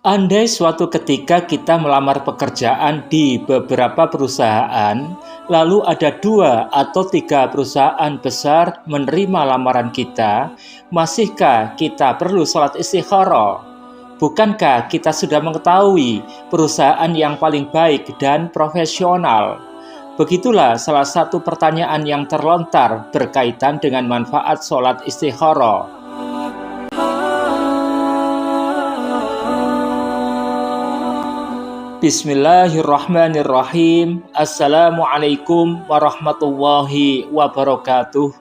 Andai suatu ketika kita melamar pekerjaan di beberapa perusahaan, lalu ada 2 atau 3 perusahaan besar menerima lamaran kita, masihkah kita perlu sholat istikharah? Bukankah kita sudah mengetahui perusahaan yang paling baik dan profesional? Begitulah salah satu pertanyaan yang terlontar berkaitan dengan manfaat sholat istikharah. Bismillahirrahmanirrahim. Assalamualaikum warahmatullahi wabarakatuh.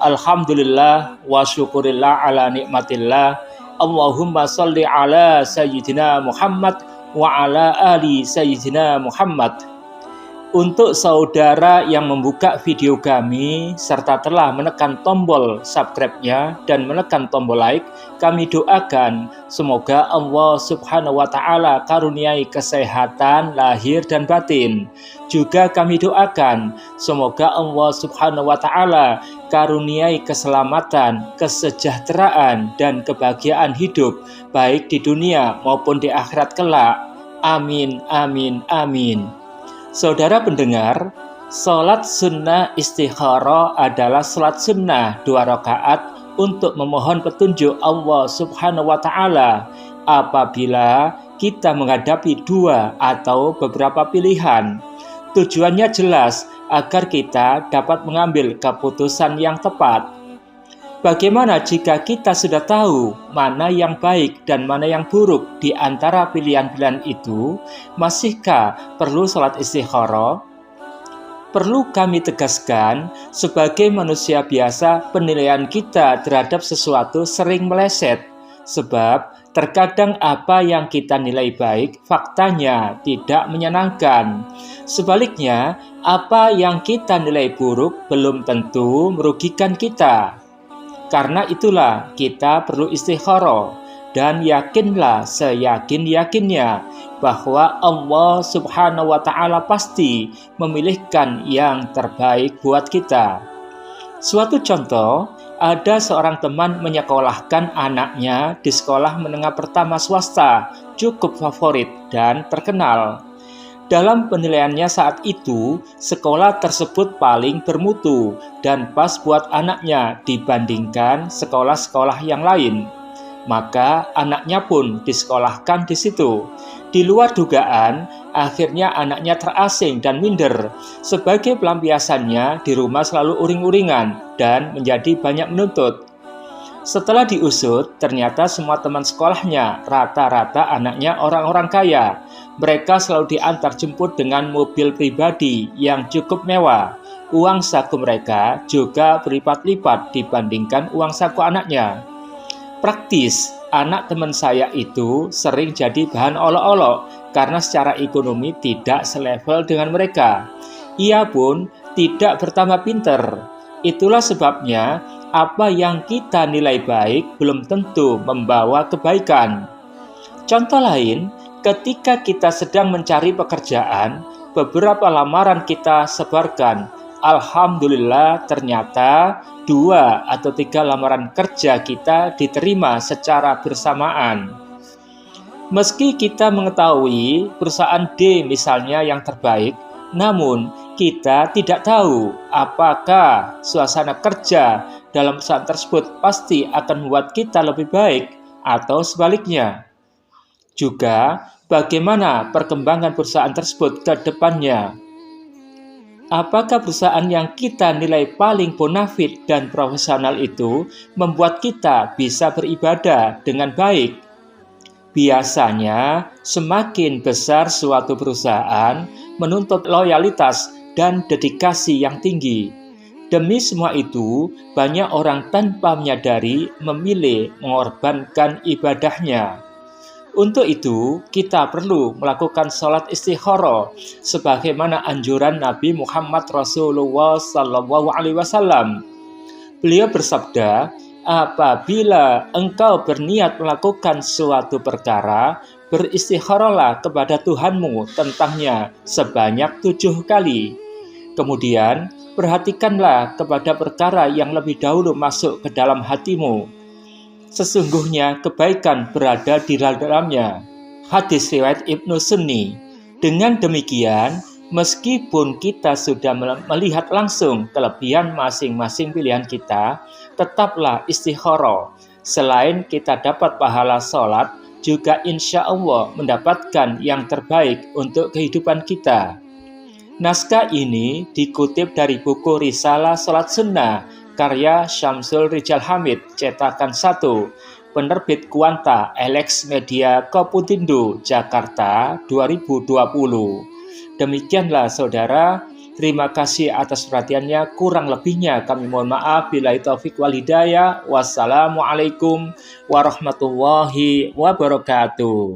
Alhamdulillah wa syukurillah ala nikmatillah. Allahumma salli ala sayyidina Muhammad wa ala ali sayyidina Muhammad. Untuk saudara yang membuka video kami serta telah menekan tombol subscribe-nya dan menekan tombol like, kami doakan semoga Allah Subhanahu wa Ta'ala karuniai kesehatan lahir dan batin. Juga kami doakan semoga Allah Subhanahu wa Ta'ala karuniai keselamatan, kesejahteraan, dan kebahagiaan hidup baik di dunia maupun di akhirat kelak. Amin, amin, amin. Saudara pendengar, sholat sunnah istikharah adalah sholat sunnah 2 rakaat untuk memohon petunjuk Allah Subhanahu wa Ta'ala apabila kita menghadapi 2 atau beberapa pilihan. Tujuannya jelas agar kita dapat mengambil keputusan yang tepat. Bagaimana jika kita sudah tahu mana yang baik dan mana yang buruk di antara pilihan-pilihan itu? Masihkah perlu sholat istikharah? Perlu kami tegaskan, sebagai manusia biasa, penilaian kita terhadap sesuatu sering meleset. Sebab terkadang apa yang kita nilai baik, faktanya tidak menyenangkan. Sebaliknya, apa yang kita nilai buruk belum tentu merugikan kita. Karena itulah kita perlu istikharah dan yakinlah seyakin-yakinnya bahwa Allah Subhanahu wa Ta'ala pasti memilihkan yang terbaik buat kita. Suatu contoh, ada seorang teman menyekolahkan anaknya di sekolah menengah pertama swasta cukup favorit dan terkenal. Dalam penilaiannya saat itu, sekolah tersebut paling bermutu dan pas buat anaknya dibandingkan sekolah-sekolah yang lain. Maka anaknya pun disekolahkan di situ. Di luar dugaan, akhirnya anaknya terasing dan minder. Sebagai pelampiasannya, di rumah selalu uring-uringan dan menjadi banyak menuntut. Setelah diusut, ternyata semua teman sekolahnya rata-rata anaknya orang-orang kaya. Mereka selalu diantar jemput dengan mobil pribadi yang cukup mewah. Uang saku mereka juga berlipat-lipat dibandingkan uang saku anaknya. Praktis, anak teman saya itu sering jadi bahan olok-olok karena secara ekonomi tidak selevel dengan mereka. Ia pun tidak bertambah pinter. Itulah sebabnya apa yang kita nilai baik belum tentu membawa kebaikan. Contoh lain, ketika kita sedang mencari pekerjaan, beberapa lamaran kita sebarkan. Alhamdulillah ternyata 2 atau 3 lamaran kerja kita diterima secara bersamaan. Meski kita mengetahui perusahaan D misalnya yang terbaik, namun kita tidak tahu apakah suasana kerja dalam perusahaan tersebut pasti akan membuat kita lebih baik atau sebaliknya. Juga bagaimana perkembangan perusahaan tersebut ke depannya. Apakah perusahaan yang kita nilai paling bonafit dan profesional itu membuat kita bisa beribadah dengan baik? Biasanya, semakin besar suatu perusahaan menuntut loyalitas dan dedikasi yang tinggi. Demi semua itu, banyak orang tanpa menyadari memilih mengorbankan ibadahnya. Untuk itu, kita perlu melakukan sholat istikharah sebagaimana anjuran Nabi Muhammad Rasulullah SAW. Beliau bersabda, apabila engkau berniat melakukan suatu perkara, beristikharahlah kepada Tuhanmu tentangnya sebanyak 7 kali. Kemudian, perhatikanlah kepada perkara yang lebih dahulu masuk ke dalam hatimu. Sesungguhnya kebaikan berada di dalamnya. Hadis riwayat Ibnu Sunni. Dengan demikian, meskipun kita sudah melihat langsung kelebihan masing-masing pilihan kita, tetaplah istikharah. Selain kita dapat pahala sholat, juga insya Allah mendapatkan yang terbaik untuk kehidupan kita. Naskah ini dikutip dari buku Risalah Salat Sunnah, karya Syamsul Rijal Hamid, cetakan 1, penerbit Kuanta, Alex Media Koputindo, Jakarta 2020. Demikianlah saudara, terima kasih atas perhatiannya, kurang lebihnya kami mohon maaf. Billahi taufik wal hidayah. Wassalamualaikum warahmatullahi wabarakatuh.